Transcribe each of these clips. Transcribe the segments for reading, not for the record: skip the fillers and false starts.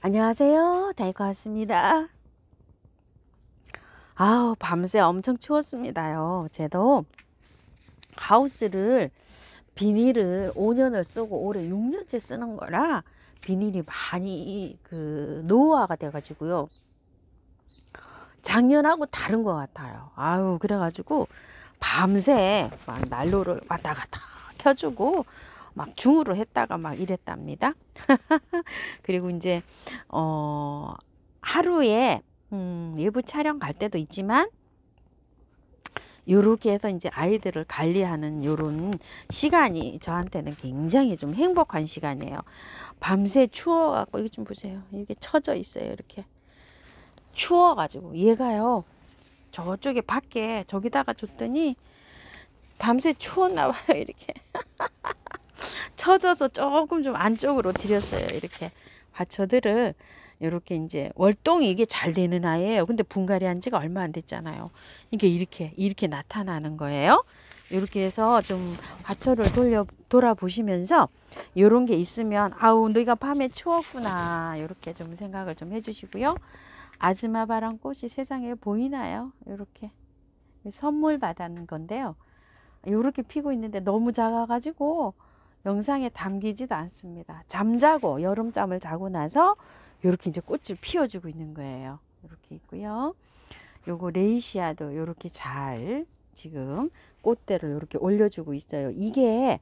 안녕하세요. 다이거 왔습니다. 아우, 밤새 엄청 추웠습니다요. 저도 하우스를 비닐을 5년을 쓰고 올해 6년째 쓰는 거라 비닐이 많이 노후화가 돼가지고요. 작년하고 다른 것 같아요. 아유, 그래가지고 밤새 막 난로를 왔다 갔다 켜주고 막 중으로 했다가 막 이랬답니다. 그리고 이제 하루에 외부 촬영 갈 때도 있지만 요렇게 해서 이제 아이들을 관리하는 요런 시간이 저한테는 굉장히 좀 행복한 시간이에요. 밤새 추워갖고 이거 좀 보세요. 이게 처져 있어요. 이렇게 추워가지고 얘가요 저쪽에 밖에 저기다가 줬더니 밤새 추웠나 봐요. 이렇게 처져서 조금 좀 안쪽으로 들였어요. 이렇게 화초들을 이렇게 이제 월동이 이게 잘 되는 아이예요. 근데 분갈이 한 지가 얼마 안 됐잖아요. 이게 이렇게 나타나는 거예요. 이렇게 해서 좀 화초를 돌아보시면서 이런 게 있으면 아우 너희가 밤에 추웠구나 이렇게 좀 생각을 좀 해주시고요. 아즈마바람 꽃이 세상에 보이나요? 이렇게 선물 받은 건데요. 이렇게 피고 있는데 너무 작아가지고 영상에 담기지도 않습니다. 잠자고 여름잠을 자고 나서 이렇게 이제 꽃을 피워주고 있는 거예요. 이렇게 있고요. 요거 레이시아도 이렇게 잘 지금 꽃대를 이렇게 올려주고 있어요. 이게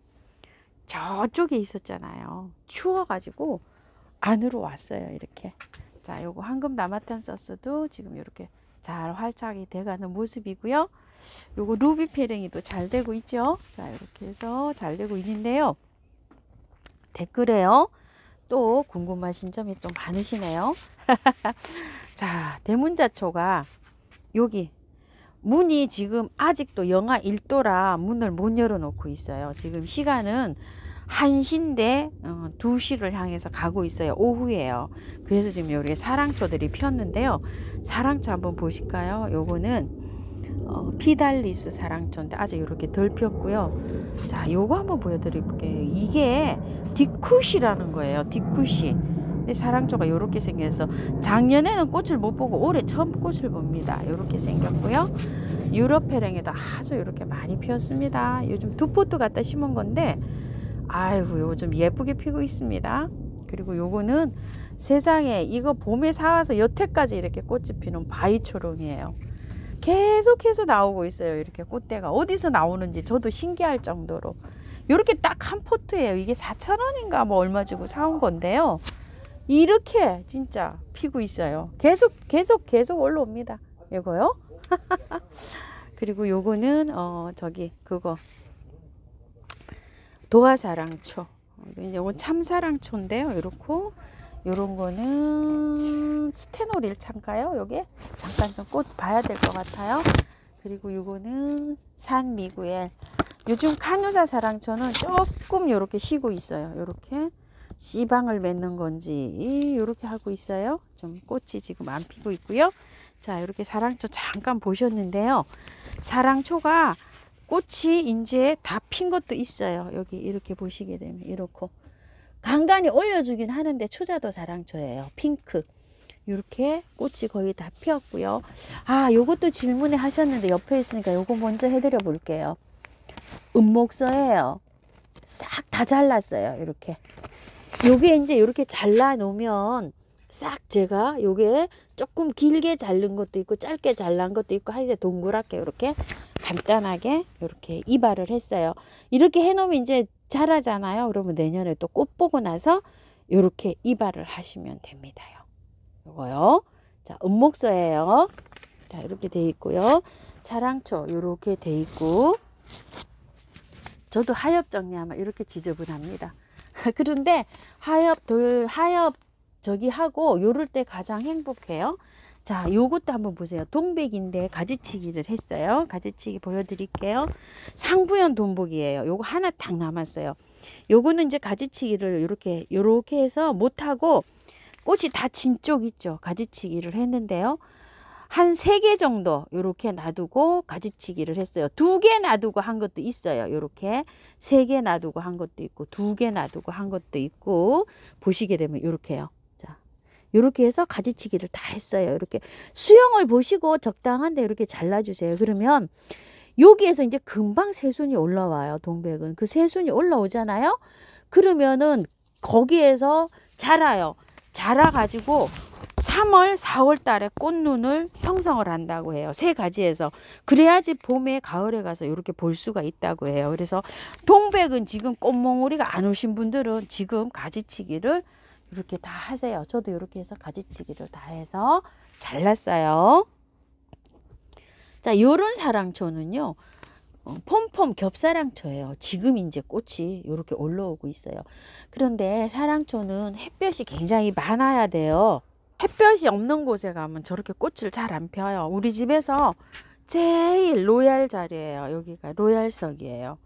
저쪽에 있었잖아요. 추워가지고 안으로 왔어요. 이렇게. 자, 요거 황금 나마탄서스도 지금 이렇게 잘 활착이 돼가는 모습이고요. 요거 루비 페랭이도 잘 되고 있죠. 자, 이렇게 해서 잘 되고 있는데요. 댓글에요. 또 궁금하신 점이 또 많으시네요. 자, 대문자초가 여기 문이 지금 아직도 영하 1도라 문을 못 열어놓고 있어요. 지금 시간은 1시인데 2시를 향해서 가고 있어요. 오후에요. 그래서 지금 여기 사랑초들이 폈는데요. 사랑초 한번 보실까요? 요거는 피달리스 사랑초인데 아직 이렇게 덜 폈고요. 자, 요거 한번 보여드릴게요. 이게 디쿠시라는 거예요. 디쿠시. 근데 사랑초가 이렇게 생겨서 작년에는 꽃을 못 보고 올해 처음 꽃을 봅니다. 이렇게 생겼고요. 유럽페랭에도 아주 이렇게 많이 피었습니다. 요즘 두 포트 갖다 심은 건데 아이고 요즘 예쁘게 피고 있습니다. 그리고 요거는 세상에 이거 봄에 사와서 여태까지 이렇게 꽃이 피는 바위초롱이에요. 계속해서 나오고 있어요. 이렇게 꽃대가 어디서 나오는지 저도 신기할 정도로 이렇게 딱 한 포트예요. 이게 4,000원인가 뭐 얼마 주고 사온 건데요. 이렇게 진짜 피고 있어요. 계속 올라옵니다. 이거요. 그리고 요거는 저기 그거 도화사랑초. 요건 참사랑초인데요. 이렇고 요런 거는 스테노릴 차인가요? 요게 잠깐 좀 꽃 봐야 될 것 같아요. 그리고 요거는 산미구엘. 요즘 카누사 사랑초는 조금 요렇게 쉬고 있어요. 요렇게 씨방을 맺는 건지 요렇게 하고 있어요. 좀 꽃이 지금 안 피고 있고요. 자, 이렇게 사랑초 잠깐 보셨는데요. 사랑초가 꽃이 이제 다 핀 것도 있어요. 여기 이렇게 보시게 되면 이렇고 간간히 올려주긴 하는데 추자도 사랑초예요. 핑크. 이렇게 꽃이 거의 다 피었고요. 아, 요것도 질문에 하셨는데 옆에 있으니까 요거 먼저 해드려 볼게요. 은목서예요. 싹 다 잘랐어요. 이렇게. 요게 이제 이렇게 잘라 놓으면 싹 제가 요게 조금 길게 자른 것도 있고 짧게 잘란 것도 있고 하여튼 동그랗게 이렇게 간단하게 이렇게 이발을 했어요. 이렇게 해 놓으면 이제 자라잖아요. 그러면 내년에 또 꽃 보고 나서 이렇게 이발을 하시면 됩니다요. 요거요. 자, 은목서예요. 자, 이렇게 돼 있고요. 사랑초 이렇게 돼 있고 저도 하엽 정리하면 이렇게 지저분합니다. 그런데 하엽 저기 하고 요럴 때 가장 행복해요. 자, 요것도 한번 보세요. 동백인데 가지치기를 했어요. 가지치기 보여드릴게요. 상부연 돈복이에요. 요거 하나 딱 남았어요. 요거는 이제 가지치기를 요렇게 해서 못하고 꽃이 다 진 쪽 있죠. 가지치기를 했는데요. 한 3개 정도 요렇게 놔두고 가지치기를 했어요. 2개 놔두고 한 것도 있어요. 요렇게 3개 놔두고 한 것도 있고 2개 놔두고 한 것도 있고 보시게 되면 요렇게요. 자, 이렇게 해서 가지치기를 다 했어요. 이렇게 수영을 보시고 적당한데 이렇게 잘라주세요. 그러면 여기에서 이제 금방 새순이 올라와요. 동백은. 그 새순이 올라오잖아요. 그러면은 거기에서 자라요. 자라가지고 3월, 4월 달에 꽃눈을 형성을 한다고 해요. 세 가지에서. 그래야지 봄에, 가을에 가서 이렇게 볼 수가 있다고 해요. 그래서 동백은 지금 꽃몽우리가 안 오신 분들은 지금 가지치기를 이렇게 다 하세요. 저도 이렇게 해서 가지치기를 다 해서 잘랐어요. 자, 요런 사랑초는요. 폼폼 겹사랑초예요. 지금 이제 꽃이 이렇게 올라오고 있어요. 그런데 사랑초는 햇볕이 굉장히 많아야 돼요. 햇볕이 없는 곳에 가면 저렇게 꽃을 잘 안 펴요. 우리 집에서 제일 로얄 자리예요. 여기가 로얄석이에요.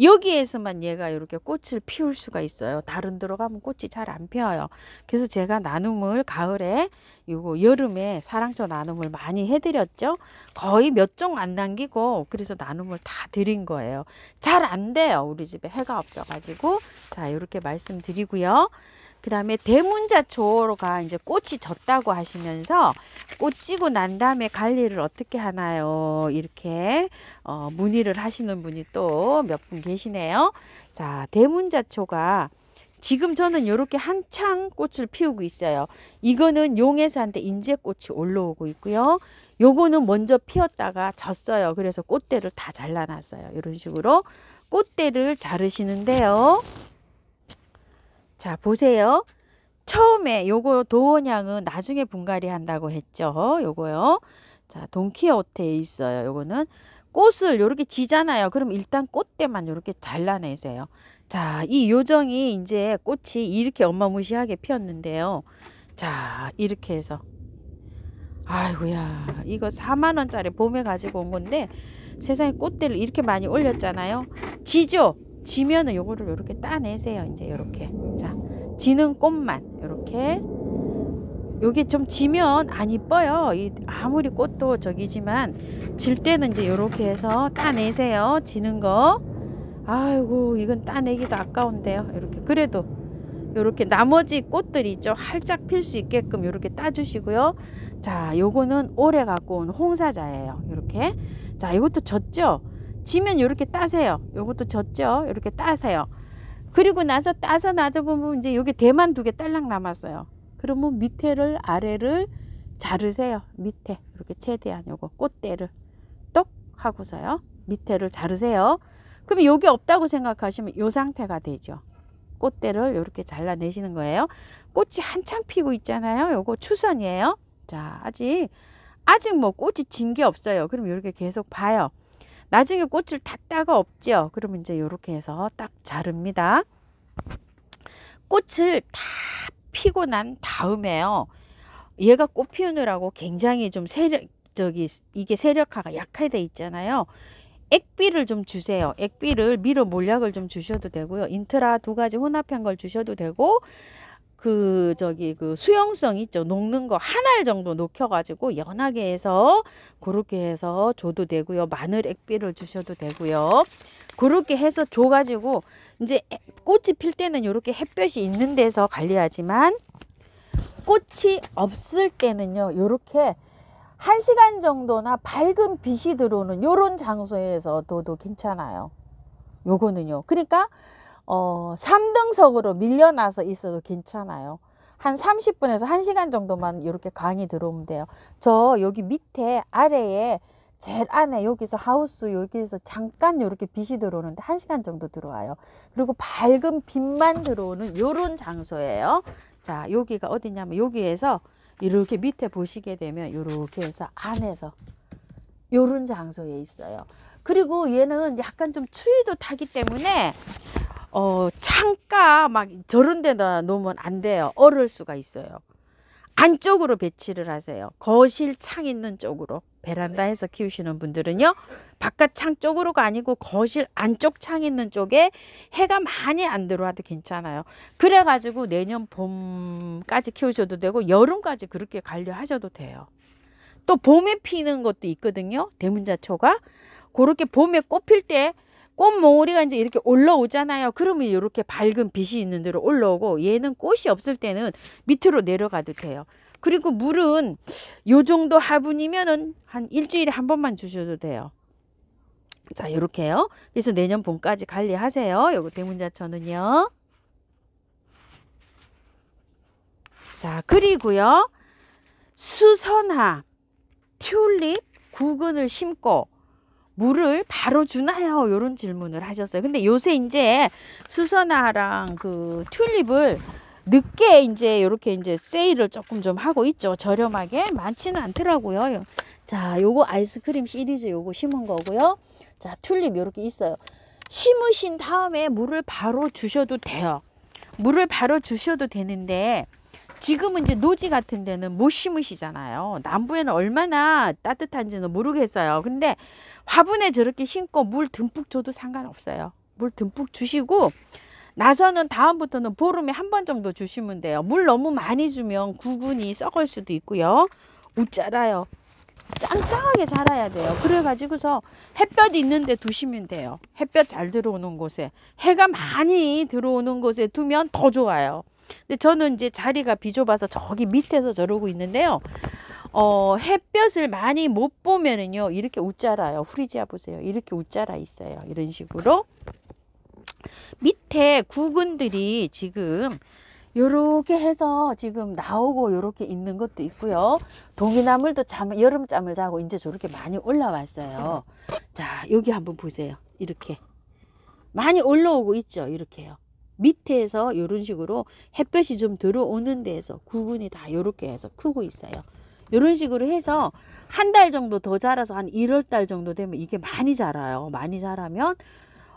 여기에서만 얘가 이렇게 꽃을 피울 수가 있어요. 다른 데로 가면 꽃이 잘 안 펴요. 그래서 제가 나눔을 가을에 요거 여름에 사랑초 나눔을 많이 해드렸죠. 거의 몇 종 안 남기고 그래서 나눔을 다 드린 거예요. 잘 안 돼요. 우리 집에 해가 없어가지고. 자, 이렇게 말씀드리고요. 그 다음에 대문자초가 이제 꽃이 졌다고 하시면서 꽃 지고 난 다음에 관리를 어떻게 하나요? 이렇게 문의를 하시는 분이 또 몇 분 계시네요. 자, 대문자초가 지금 저는 이렇게 한창 꽃을 피우고 있어요. 이거는 용해산데 인제꽃이 올라오고 있고요. 요거는 먼저 피었다가 졌어요. 그래서 꽃대를 다 잘라놨어요. 이런 식으로 꽃대를 자르시는데요. 자, 보세요. 처음에 요거 도원양은 나중에 분갈이 한다고 했죠. 요거요. 자, 돈키호테에 있어요. 요거는 꽃을 요렇게 지잖아요. 그럼 일단 꽃대만 요렇게 잘라내세요. 자, 이 요정이 이제 꽃이 이렇게 어마무시하게 피었는데요. 자, 이렇게 해서 아이고야, 이거 4만 원짜리 봄에 가지고 온 건데 세상에 꽃대를 이렇게 많이 올렸잖아요. 지죠? 지면은 요거를 이렇게 따내세요. 이제 요렇게. 자, 지는 꽃만 요렇게. 요게 좀 지면 안 이뻐요. 아무리 꽃도 저기지만 질 때는 이제 요렇게 해서 따내세요. 지는 거. 아이고, 이건 따내기도 아까운데요. 이렇게. 그래도 요렇게 나머지 꽃들이 있죠. 활짝 필 수 있게끔 요렇게 따주시고요. 자, 요거는 올해 갖고 온 홍사자예요. 요렇게. 자, 이것도 졌죠? 지면 이렇게 따세요. 요것도 졌죠? 이렇게 따세요. 그리고 나서 따서 놔둬보면 이제 여기 대만 2개 딸랑 남았어요. 그러면 밑에를 아래를 자르세요. 밑에 이렇게 최대한 요거 꽃대를 똑 하고서요. 밑에를 자르세요. 그럼 여기 없다고 생각하시면 요 상태가 되죠. 꽃대를 이렇게 잘라내시는 거예요. 꽃이 한창 피고 있잖아요. 요거 추선이에요. 자, 아직 뭐 꽃이 진 게 없어요. 그럼 이렇게 계속 봐요. 나중에 꽃을 다 따가 없죠. 그러면 이제 이렇게 해서 딱 자릅니다. 꽃을 다 피고 난 다음에요. 얘가 꽃 피우느라고 굉장히 좀 이게 세력화가 약하게 있잖아요. 액비를 좀 주세요. 액비를 미로 몰약을 좀 주셔도 되고요. 인트라 2가지 혼합한 걸 주셔도 되고, 그 수용성 있죠. 녹는 거 한 알 정도 녹여가지고 연하게 해서 그렇게 해서 줘도 되고요. 마늘 액비를 주셔도 되고요. 그렇게 해서 줘가지고 이제 꽃이 필 때는 이렇게 햇볕이 있는 데서 관리하지만 꽃이 없을 때는요. 이렇게 1시간 정도나 밝은 빛이 들어오는 이런 장소에서 둬도 괜찮아요. 요거는요. 그러니까 3등석으로 밀려나서 있어도 괜찮아요. 한 30분에서 1시간 정도만 이렇게 강이 들어오면 돼요. 저 여기 밑에 아래에 제일 안에 여기서 하우스 여기서 잠깐 이렇게 빛이 들어오는데 1시간 정도 들어와요. 그리고 밝은 빛만 들어오는 요런 장소예요. 자, 여기가 어디냐면 여기에서 이렇게 밑에 보시게 되면 이렇게 해서 안에서 요런 장소에 있어요. 그리고 얘는 약간 좀 추위도 타기 때문에 창가 막 저런 데다 놓으면 안 돼요. 얼을 수가 있어요. 안쪽으로 배치를 하세요. 거실 창 있는 쪽으로. 베란다에서 키우시는 분들은요. 바깥 창 쪽으로가 아니고 거실 안쪽 창 있는 쪽에 해가 많이 안 들어와도 괜찮아요. 그래가지고 내년 봄까지 키우셔도 되고 여름까지 그렇게 관리하셔도 돼요. 또 봄에 피는 것도 있거든요. 대문자초가. 그렇게 봄에 꽃 필 때 꽃몽오리가 이제 이렇게 올라오잖아요. 그러면 이렇게 밝은 빛이 있는 데로 올라오고, 얘는 꽃이 없을 때는 밑으로 내려가도 돼요. 그리고 물은 요 정도 화분이면은 한 일주일에 한 번만 주셔도 돼요. 자, 요렇게요. 그래서 내년 봄까지 관리하세요. 요거 대문자천은요. 자, 그리고요. 수선화, 튤립, 구근을 심고 물을 바로 주나요? 요런 질문을 하셨어요. 근데 요새 이제 수선화랑 그 튤립을 늦게 이제 요렇게 이제 세일을 조금 좀 하고 있죠. 저렴하게. 많지는 않더라고요. 자, 요거 아이스크림 시리즈 요거 심은 거고요. 자, 튤립 요렇게 있어요. 심으신 다음에 물을 바로 주셔도 돼요. 물을 바로 주셔도 되는데, 지금은 이제 노지 같은 데는 못 심으시잖아요. 남부에는 얼마나 따뜻한지는 모르겠어요. 근데 화분에 저렇게 심고 물 듬뿍 줘도 상관없어요. 물 듬뿍 주시고 나서는 다음부터는 보름에 한 번 정도 주시면 돼요. 물 너무 많이 주면 구근이 썩을 수도 있고요. 웃자라요. 짱짱하게 자라야 돼요. 그래가지고서 햇볕 있는 데 두시면 돼요. 햇볕 잘 들어오는 곳에, 해가 많이 들어오는 곳에 두면 더 좋아요. 근데 저는 이제 자리가 비좁아서 저기 밑에서 저러고 있는데요. 햇볕을 많이 못 보면은요, 이렇게 웃자라요. 후리지아 보세요. 이렇게 웃자라 있어요. 이런 식으로. 밑에 구근들이 지금 요렇게 해서 지금 나오고 요렇게 있는 것도 있고요. 동이나물도 여름잠을 자고 이제 저렇게 많이 올라왔어요. 자, 여기 한번 보세요. 이렇게 많이 올라오고 있죠. 이렇게요. 밑에서 이런 식으로 햇볕이 좀 들어오는 데에서 구근이 다 이렇게 해서 크고 있어요. 이런 식으로 해서 한 달 정도 더 자라서 한 1월 달 정도 되면 이게 많이 자라요. 많이 자라면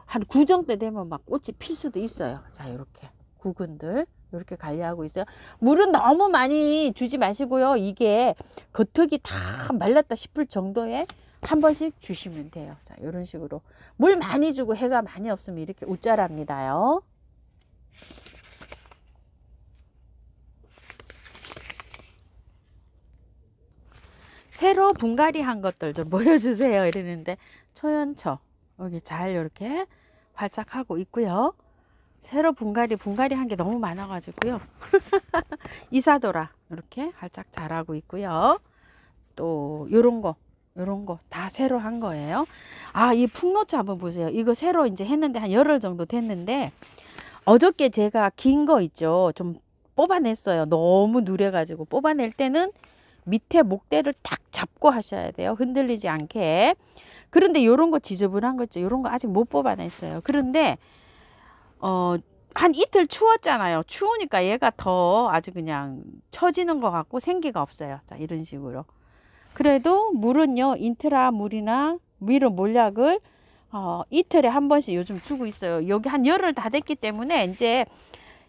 한 구정 때 되면 막 꽃이 필 수도 있어요. 자, 이렇게 구근들 이렇게 관리하고 있어요. 물은 너무 많이 주지 마시고요. 이게 겉흙이 다 말랐다 싶을 정도에 한 번씩 주시면 돼요. 자, 이런 식으로 물 많이 주고 해가 많이 없으면 이렇게 웃자랍니다요. 새로 분갈이 한 것들 좀 보여주세요. 이러는데 초연초 여기 잘 이렇게 활짝하고 있고요. 새로 분갈이 한 게 너무 많아가지고요. 이사도라 이렇게 활짝 자라고 있고요. 또 요런 거 다 새로 한 거예요. 아, 이 풍노초 한번 보세요. 이거 새로 이제 했는데 한 열흘 정도 됐는데, 어저께 제가 긴 거 있죠. 좀 뽑아냈어요. 너무 누래가지고. 뽑아낼 때는 밑에 목대를 딱 잡고 하셔야 돼요. 흔들리지 않게. 그런데 요런 거 지저분한 거 있죠. 요런 거 아직 못 뽑아냈어요. 그런데 한 이틀 추웠잖아요. 추우니까 얘가 더 아주 그냥 처지는 것 같고 생기가 없어요. 자, 이런 식으로. 그래도 물은요, 인트라 물이나 미로 몰약을 이틀에 한 번씩 요즘 주고 있어요. 여기 한 열흘 다 됐기 때문에 이제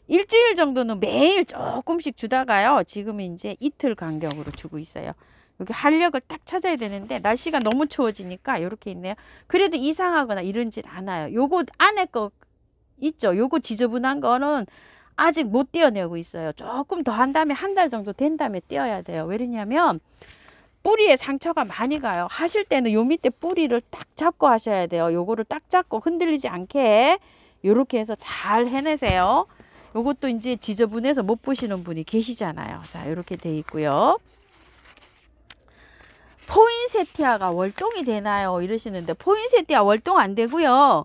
일주일 정도는 매일 조금씩 주다가요. 지금 이제 이틀 간격으로 주고 있어요. 여기 활력을 딱 찾아야 되는데 날씨가 너무 추워지니까 이렇게 있네요. 그래도 이상하거나 이런질 않아요. 요거 안에 거 있죠. 요거 지저분한 거는 아직 못 떼어내고 있어요. 조금 더 한 다음에 한 달 정도 된 다음에 떼어야 돼요. 왜냐면 뿌리에 상처가 많이 가요. 하실 때는 요 밑에 뿌리를 딱 잡고 하셔야 돼요. 요거를 딱 잡고 흔들리지 않게 요렇게 해서 잘 해내세요. 요것도 이제 지저분해서 못 보시는 분이 계시잖아요. 자, 요렇게 돼 있고요. 포인세티아가 월동이 되나요? 이러시는데 포인세티아 월동 안 되고요.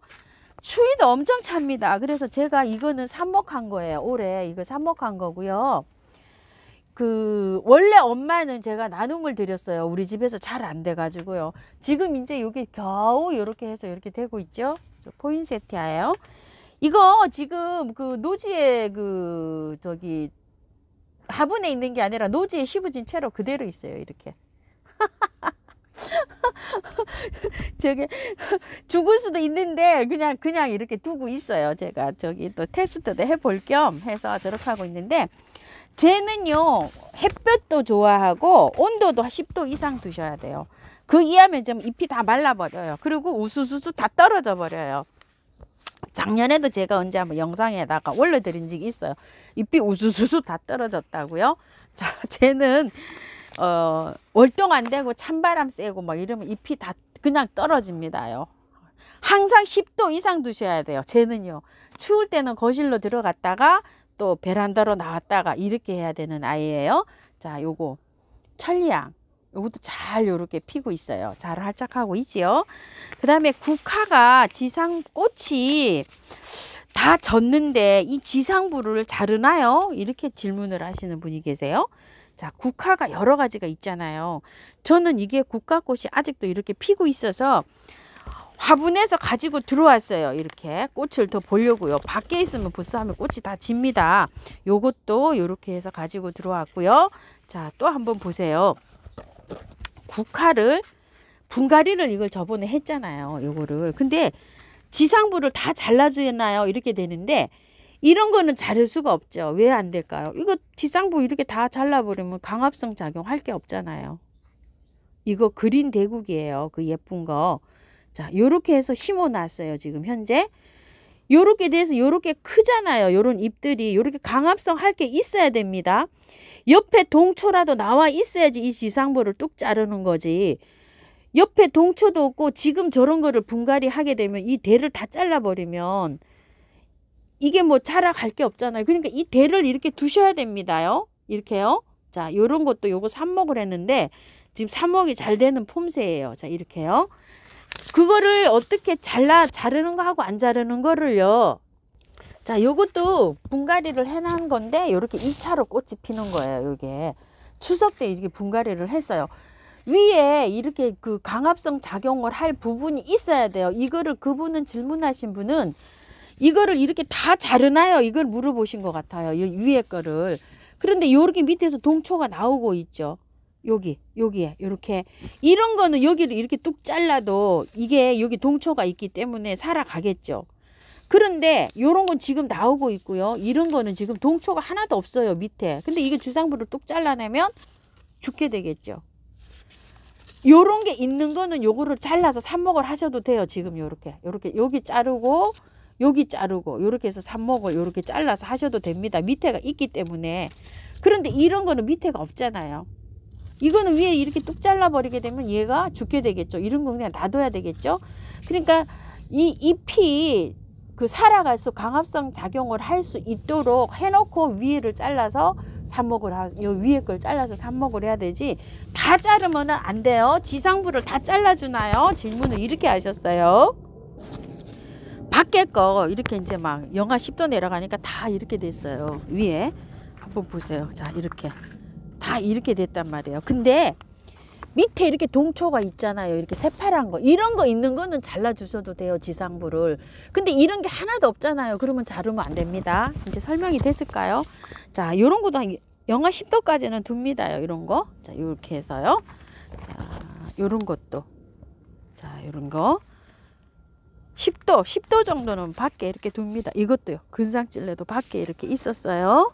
추위도 엄청 찹니다. 그래서 제가 이거는 삽목한 거예요. 올해 이거 삽목한 거고요. 원래 엄마는 제가 나눔을 드렸어요. 우리 집에서 잘 안 돼 가지고요. 지금 이제 여기 겨우 이렇게 해서 이렇게 되고 있죠. 포인세티아예요. 이거 지금 노지에 저기 화분에 있는 게 아니라 노지에 심어진 채로 그대로 있어요. 이렇게. 저게 죽을 수도 있는데 그냥 이렇게 두고 있어요. 제가 저기 또 테스트도 해볼 겸 해서 저렇게 하고 있는데, 쟤는요 햇볕도 좋아하고 온도도 10도 이상 두셔야 돼요. 그 이하면 좀 잎이 다 말라버려요. 그리고 우수수수 다 떨어져 버려요. 작년에도 제가 언제 한번 영상에다가 올려드린 적이 있어요. 잎이 우수수수 다 떨어졌다고요. 자, 쟤는 월동 안 되고 찬바람 쐬고 막 이러면 잎이 다 그냥 떨어집니다요. 항상 10도 이상 두셔야 돼요. 쟤는요. 추울 때는 거실로 들어갔다가 또 베란다로 나왔다가 이렇게 해야 되는 아이예요. 자, 요거 천리향. 요것도 잘 요렇게 피고 있어요. 잘 활짝하고 있지요. 그 다음에 국화가 지상꽃이 다 졌는데 이 지상부를 자르나요? 이렇게 질문을 하시는 분이 계세요. 자, 국화가 여러 가지가 있잖아요. 저는 이게 국화꽃이 아직도 이렇게 피고 있어서 화분에서 가지고 들어왔어요. 이렇게 꽃을 더 보려고요. 밖에 있으면 벌써 하면 꽃이 다 집니다. 요것도 이렇게 해서 가지고 들어왔고요. 자, 또 한번 보세요. 국화를 분갈이를 이걸 저번에 했잖아요. 요거를. 근데 지상부를 다 잘라주나요? 이렇게 되는데 이런 거는 자를 수가 없죠. 왜 안 될까요? 이거 지상부 이렇게 다 잘라버리면 강압성 작용할 게 없잖아요. 이거 그린 대국이에요. 그 예쁜 거. 자, 요렇게 해서 심어 놨어요. 지금 현재. 요렇게 돼서 요렇게 크잖아요. 요런 잎들이 요렇게 강압성 할 게 있어야 됩니다. 옆에 동초라도 나와 있어야지 이 지상부를 뚝 자르는 거지. 옆에 동초도 없고 지금 저런 거를 분갈이 하게 되면 이 대를 다 잘라버리면 이게 뭐 자라갈 게 없잖아요. 그러니까 이 대를 이렇게 두셔야 됩니다요. 이렇게요. 자, 요런 것도 요거 삽목을 했는데 지금 삽목이 잘 되는 폼새예요. 자, 이렇게요. 그거를 어떻게 자르는 거 하고 안 자르는 거를요. 자, 요것도 분갈이를 해놓은 건데 요렇게 2차로 꽃이 피는 거예요. 요게 추석 때 이게 분갈이를 했어요. 위에 이렇게 그 강압성 작용을 할 부분이 있어야 돼요. 이거를 그분은 질문하신 분은 이거를 이렇게 다 자르나요? 이걸 물어보신 것 같아요. 위에 거를. 그런데 요렇게 밑에서 동초가 나오고 있죠. 여기에 이렇게 이런 거는 여기를 이렇게 뚝 잘라도 이게 여기 동초가 있기 때문에 살아가겠죠. 그런데 요런 건 지금 나오고 있고요. 이런 거는 지금 동초가 하나도 없어요. 밑에. 근데 이게 주상부를 뚝 잘라내면 죽게 되겠죠. 요런 게 있는 거는 요거를 잘라서 삽목을 하셔도 돼요. 지금 요렇게 여기 자르고 여기 자르고 요렇게 해서 삽목을 요렇게 잘라서 하셔도 됩니다. 밑에가 있기 때문에. 그런데 이런 거는 밑에가 없잖아요. 이거는 위에 이렇게 뚝 잘라버리게 되면 얘가 죽게 되겠죠. 이런 거 그냥 놔둬야 되겠죠. 그러니까 이 잎이 그 살아갈수록 강압성 작용을 할 수 있도록 해놓고 위에를 잘라서 삽목을 요 위에 걸 잘라서 삽목을 해야 되지. 다 자르면 안 돼요. 지상부를 다 잘라주나요? 질문을 이렇게 하셨어요. 밖에 거 이렇게 이제 막 영하 10도 내려가니까 다 이렇게 됐어요. 위에 한번 보세요. 자, 이렇게 다 이렇게 됐단 말이에요. 근데 밑에 이렇게 동초가 있잖아요. 이렇게 새파란 거. 이런 거 있는 거는 잘라주셔도 돼요. 지상부를. 근데 이런 게 하나도 없잖아요. 그러면 자르면 안 됩니다. 이제 설명이 됐을까요? 자, 요런 것도 한 영하 10도까지는 둡니다. 이런 거. 자, 이렇게 해서요. 자, 요런 것도. 자, 요런 거. 10도 정도는 밖에 이렇게 둡니다. 이것도요. 근상찔레도 밖에 이렇게 있었어요.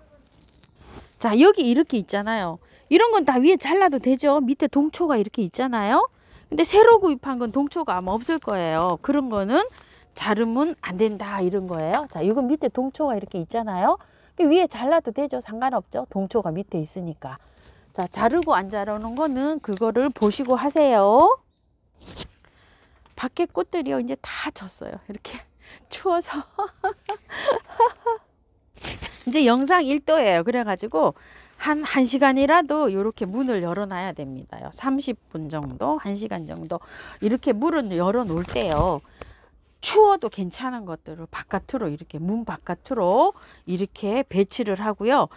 자, 여기 이렇게 있잖아요. 이런 건 다 위에 잘라도 되죠. 밑에 동초가 이렇게 있잖아요. 근데 새로 구입한 건 동초가 아마 없을 거예요. 그런 거는 자르면 안 된다 이런 거예요. 자, 이건 밑에 동초가 이렇게 있잖아요. 위에 잘라도 되죠. 상관없죠. 동초가 밑에 있으니까. 자, 자르고 안 자르는 거는 그거를 보시고 하세요. 밖에 꽃들이요. 이제 다 졌어요. 이렇게 추워서. 이제 영상 1도예요. 그래가지고 한 1시간이라도 이렇게 문을 열어놔야 됩니다. 30분 정도, 1시간 정도 이렇게 문을 열어놓을 때요. 추워도 괜찮은 것들을 바깥으로 이렇게 문 바깥으로 이렇게 배치를 하고요.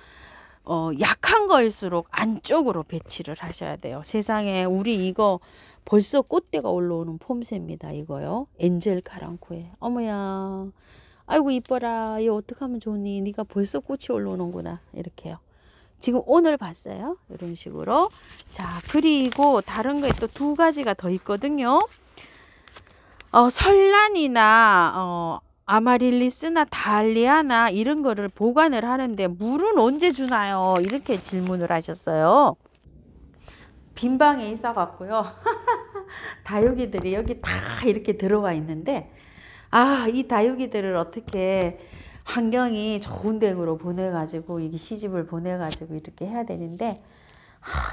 약한 거일수록 안쪽으로 배치를 하셔야 돼요. 세상에 우리 이거 벌써 꽃대가 올라오는 폼새입니다. 이거요. 엔젤 카랑코에. 어머야. 아이고 이뻐라. 얘 어떡하면 좋니? 네가 벌써 꽃이 올라오는구나. 이렇게요. 지금 오늘 봤어요. 이런 식으로. 자, 그리고 다른 거에 또 2가지가 더 있거든요. 설란이나 아마릴리스나 달리아나 이런 거를 보관을 하는데 물은 언제 주나요? 이렇게 질문을 하셨어요. 빈 방에 있어 갖고요. 다육이들이 여기 다 이렇게 들어와 있는데 이 다육이들을 어떻게 환경이 좋은 데로 보내가지고 이게 시집을 보내가지고 이렇게 해야 되는데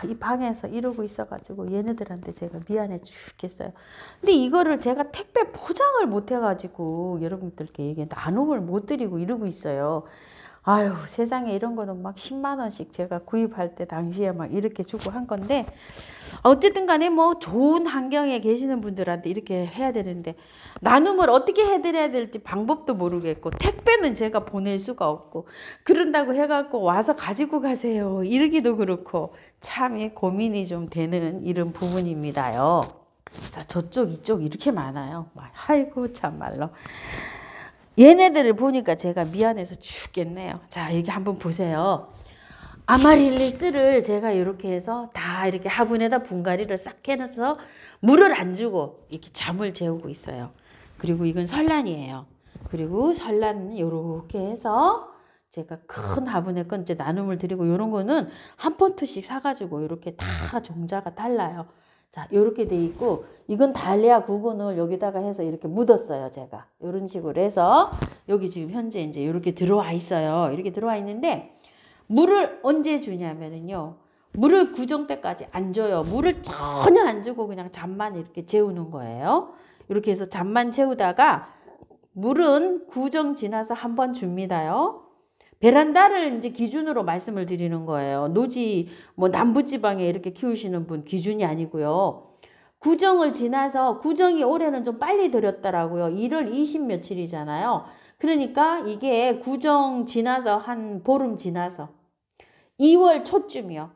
이 방에서 이러고 있어가지고 얘네들한테 제가 미안해 죽겠어요. 근데 이거를 제가 택배 포장을 못 해가지고 여러분들께 얘기 나눔을 못 드리고 이러고 있어요. 아유, 세상에 이런 거는 막 10만 원씩 제가 구입할 때 당시에 막 이렇게 주고 한 건데, 어쨌든 간에 뭐 좋은 환경에 계시는 분들한테 이렇게 해야 되는데, 나눔을 어떻게 해드려야 될지 방법도 모르겠고, 택배는 제가 보낼 수가 없고, 그런다고 해갖고 와서 가지고 가세요 이러기도 그렇고, 참 고민이 좀 되는 이런 부분입니다요. 자, 저쪽 이쪽 이렇게 많아요. 아이고 참말로. 얘네들을 보니까 제가 미안해서 죽겠네요. 자, 이렇게 한번 보세요. 아마릴리스를 제가 이렇게 해서 다 이렇게 화분에다 분갈이를 싹 해놔서 물을 안 주고 이렇게 잠을 재우고 있어요. 그리고 이건 설란이에요. 그리고 설란은 이렇게 해서 제가 큰 화분에 건 이제 나눔을 드리고, 이런 거는 한 포트씩 사가지고 이렇게 다 종자가 달라요. 자, 요렇게 돼 있고, 이건 달리아 구근을 여기다가 해서 이렇게 묻었어요, 제가. 요런 식으로 해서, 여기 지금 현재 이제 이렇게 들어와 있어요. 이렇게 들어와 있는데, 물을 언제 주냐면은요, 물을 구정 때까지 안 줘요. 물을 전혀 안 주고 그냥 잠만 이렇게 재우는 거예요. 이렇게 해서 잠만 재우다가, 물은 구정 지나서 한번 줍니다요. 베란다를 이제 기준으로 말씀을 드리는 거예요. 노지, 뭐 남부지방에 이렇게 키우시는 분 기준이 아니고요. 구정을 지나서, 구정이 올해는 좀 빨리 들였더라고요. 1월 20 며칠이잖아요. 그러니까 이게 구정 지나서 한 보름 지나서 2월 초쯤이요.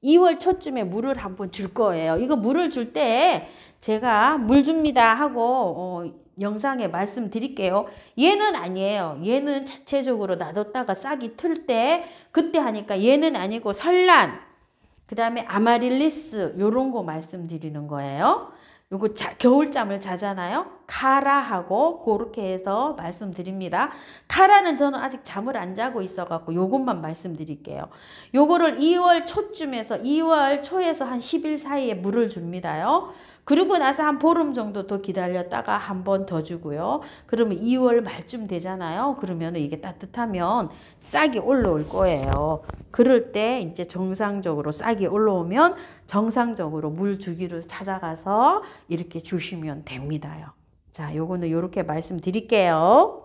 2월 초쯤에 물을 한번 줄 거예요. 이거 물을 줄 때 제가 물 줍니다 하고 영상에 말씀드릴게요. 얘는 아니에요. 얘는 자체적으로 놔뒀다가 싹이 틀 때 그때 하니까, 얘는 아니고 설란, 그 다음에 아마릴리스 요런 거 말씀드리는 거예요. 요거 겨울잠을 자잖아요. 카라하고 그렇게 해서 말씀드립니다. 카라는 저는 아직 잠을 안 자고 있어갖고 요것만 말씀드릴게요. 요거를 2월 초쯤에서 2월 초에서 한 10일 사이에 물을 줍니다요. 그리고 나서 한 보름 정도 더 기다렸다가 한 번 더 주고요. 그러면 2월 말쯤 되잖아요. 그러면 이게 따뜻하면 싹이 올라올 거예요. 그럴 때 이제 정상적으로 싹이 올라오면 정상적으로 물 주기로 찾아가서 이렇게 주시면 됩니다요. 자, 요거는 요렇게 말씀드릴게요.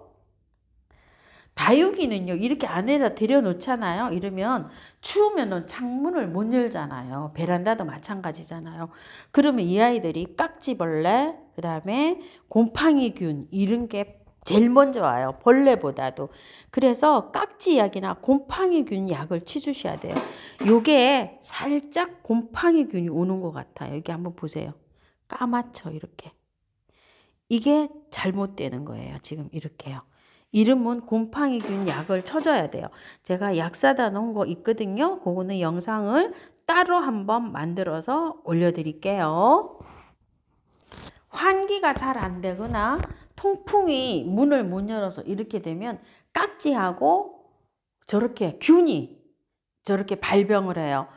다육이는요, 이렇게 안에다 들여놓잖아요. 이러면 추우면 창문을 못 열잖아요. 베란다도 마찬가지잖아요. 그러면 이 아이들이 깍지벌레, 그 다음에 곰팡이균, 이런 게 제일 먼저 와요. 벌레보다도. 그래서 깍지약이나 곰팡이균 약을 치주셔야 돼요. 요게 살짝 곰팡이균이 오는 것 같아요. 여기 한번 보세요. 까맣죠, 이렇게. 이게 잘못되는 거예요. 지금 이렇게요. 이름은 곰팡이균 약을 쳐줘야 돼요. 제가 약 사다 놓은 거 있거든요. 그거는 영상을 따로 한번 만들어서 올려드릴게요. 환기가 잘 안 되거나 통풍이 문을 못 열어서 이렇게 되면 깍지하고 저렇게 균이 저렇게 발병을 해요.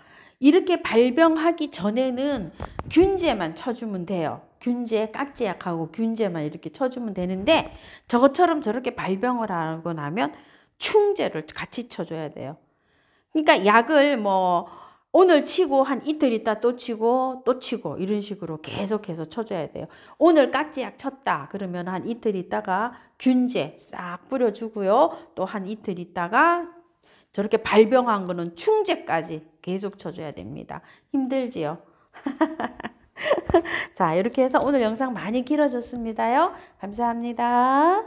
이렇게 발병하기 전에는 균제만 쳐주면 돼요. 균제, 깍지약하고 균제만 이렇게 쳐주면 되는데, 저것처럼 저렇게 발병을 하고 나면 충제를 같이 쳐줘야 돼요. 그러니까 약을 뭐 오늘 치고 한 이틀 있다 또 치고 또 치고 이런 식으로 계속해서 쳐줘야 돼요. 오늘 깍지약 쳤다 그러면 한 이틀 있다가 균제 싹 뿌려주고요. 또 한 이틀 있다가 저렇게 발병한 거는 충제까지 계속 쳐줘야 됩니다. 힘들지요? 자, 이렇게 해서 오늘 영상 많이 길어졌습니다요. 감사합니다.